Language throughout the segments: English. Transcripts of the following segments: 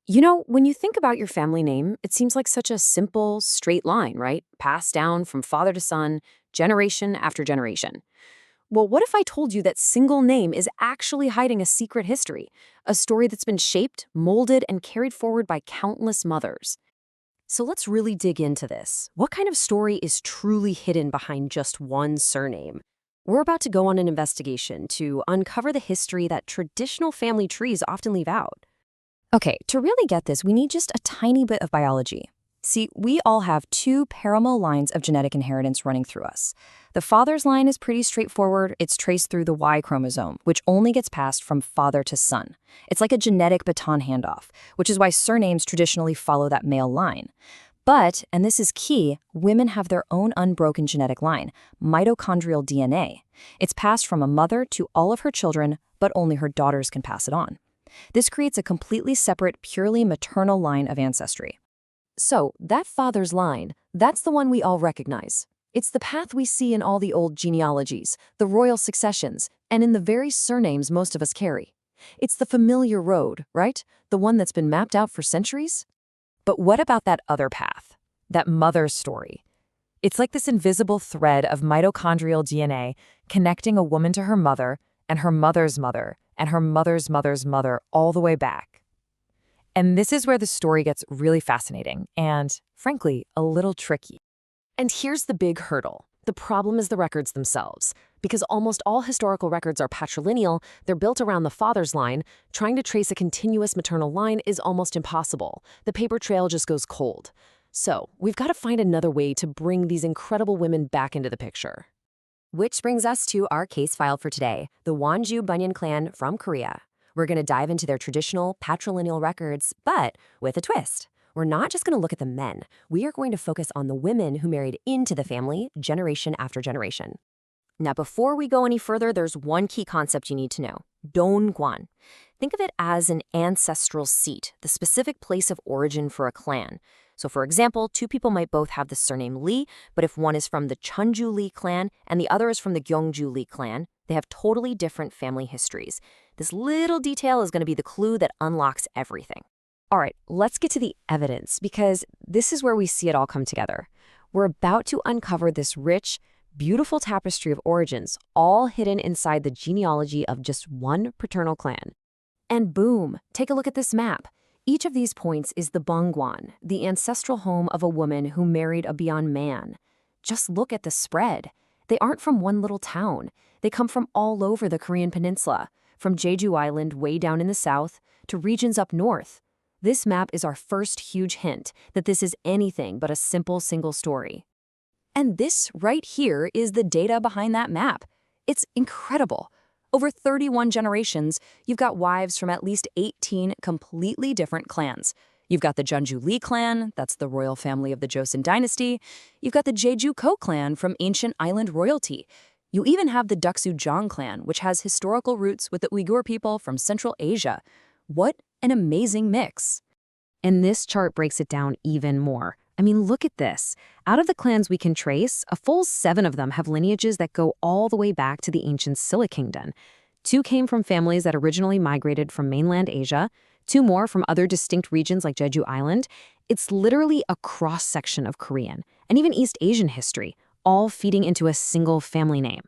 When you think about your family name, it seems like such a simple, straight line, right? Passed down from father to son, generation after generation. Well, what if I told you that single name is actually hiding a secret history, a story that's been shaped, molded, and carried forward by countless mothers? So let's really dig into this. What kind of story is truly hidden behind just one surname? We're about to go on an investigation to uncover the history that traditional family trees often leave out. Okay, to really get this, we need just a tiny bit of biology. See, we all have two parallel lines of genetic inheritance running through us. The father's line is pretty straightforward. It's traced through the Y chromosome, which only gets passed from father to son. It's like a genetic baton handoff, which is why surnames traditionally follow that male line. But, and this is key, women have their own unbroken genetic line, mitochondrial DNA. It's passed from a mother to all of her children, but only her daughters can pass it on. This creates a completely separate, purely maternal line of ancestry. So, that father's line, that's the one we all recognize. It's the path we see in all the old genealogies, the royal successions, and in the very surnames most of us carry. It's the familiar road, right? The one that's been mapped out for centuries? But what about that other path? That mother's story? It's like this invisible thread of mitochondrial DNA connecting a woman to her mother, and her mother's mother, and her mother's mother's mother all the way back. And this is where the story gets really fascinating and, frankly, a little tricky. And here's the big hurdle. The problem is the records themselves. Because almost all historical records are patrilineal, they're built around the father's line, trying to trace a continuous maternal line is almost impossible. The paper trail just goes cold. So, we've got to find another way to bring these incredible women back into the picture. Which brings us to our case file for today, the Wonju Byun clan from Korea. We're going to dive into their traditional patrilineal records, but with a twist. We're not just going to look at the men. We are going to focus on the women who married into the family generation after generation. Now, before we go any further, there's one key concept you need to know. Dongguan. Think of it as an ancestral seat, the specific place of origin for a clan. So for example, two people might both have the surname Lee, but if one is from the Cheonju Lee clan and the other is from the Gyeongju Lee clan, they have totally different family histories. This little detail is going to be the clue that unlocks everything. All right, let's get to the evidence, because this is where we see it all come together. We're about to uncover this rich, beautiful tapestry of origins, all hidden inside the genealogy of just one paternal clan. And boom, take a look at this map. Each of these points is the Bangwan, the ancestral home of a woman who married a Byun man. Just look at the spread. They aren't from one little town. They come from all over the Korean peninsula, from Jeju Island way down in the south to regions up north. This map is our first huge hint that this is anything but a simple single story. And this right here is the data behind that map. It's incredible. Over 31 generations, you've got wives from at least 18 completely different clans. You've got the Jeonju Lee clan, that's the royal family of the Joseon dynasty. You've got the Jeju Ko clan from ancient island royalty. You even have the Deoksu Jong clan, which has historical roots with the Uyghur people from Central Asia. What an amazing mix. And this chart breaks it down even more. I mean, look at this. Out of the clans we can trace, a full 7 of them have lineages that go all the way back to the ancient Silla Kingdom. 2 came from families that originally migrated from mainland Asia, 2 more from other distinct regions like Jeju Island. It's literally a cross-section of Korean and even East Asian history, all feeding into a single family name.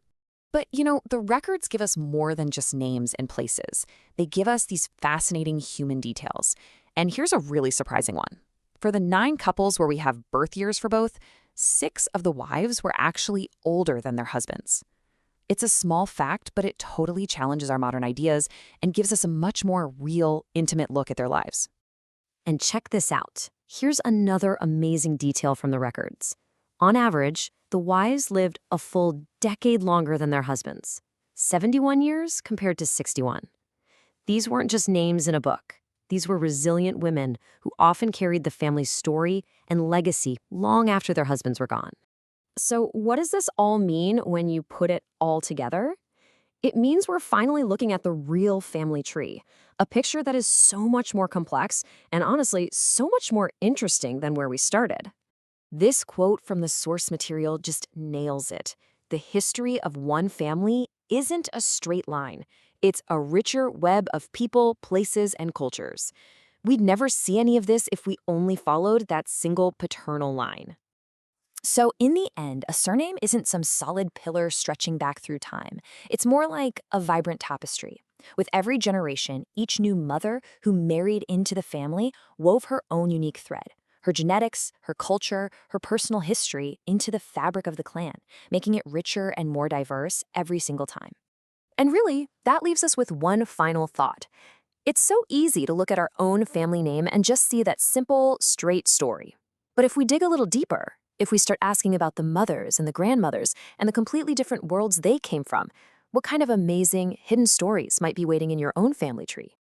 But, the records give us more than just names and places. They give us these fascinating human details. And here's a really surprising one. For the 9 couples where we have birth years for both, 6 of the wives were actually older than their husbands. It's a small fact, but it totally challenges our modern ideas and gives us a much more real, intimate look at their lives. And check this out. Here's another amazing detail from the records. On average, the wives lived a full decade longer than their husbands. 71 years compared to 61. These weren't just names in a book. These were resilient women who often carried the family's story and legacy long after their husbands were gone. So what does this all mean when you put it all together? It means we're finally looking at the real family tree, a picture that is so much more complex and honestly so much more interesting than where we started. This quote from the source material just nails it. The history of one family isn't a straight line. It's a richer web of people, places, and cultures. We'd never see any of this if we only followed that single paternal line. So, in the end, a surname isn't some solid pillar stretching back through time. It's more like a vibrant tapestry. With every generation, each new mother who married into the family wove her own unique thread, her genetics, her culture, her personal history into the fabric of the clan, making it richer and more diverse every single time. And really, that leaves us with one final thought. It's so easy to look at our own family name and just see that simple, straight story. But if we dig a little deeper, if we start asking about the mothers and the grandmothers and the completely different worlds they came from, what kind of amazing, hidden stories might be waiting in your own family tree?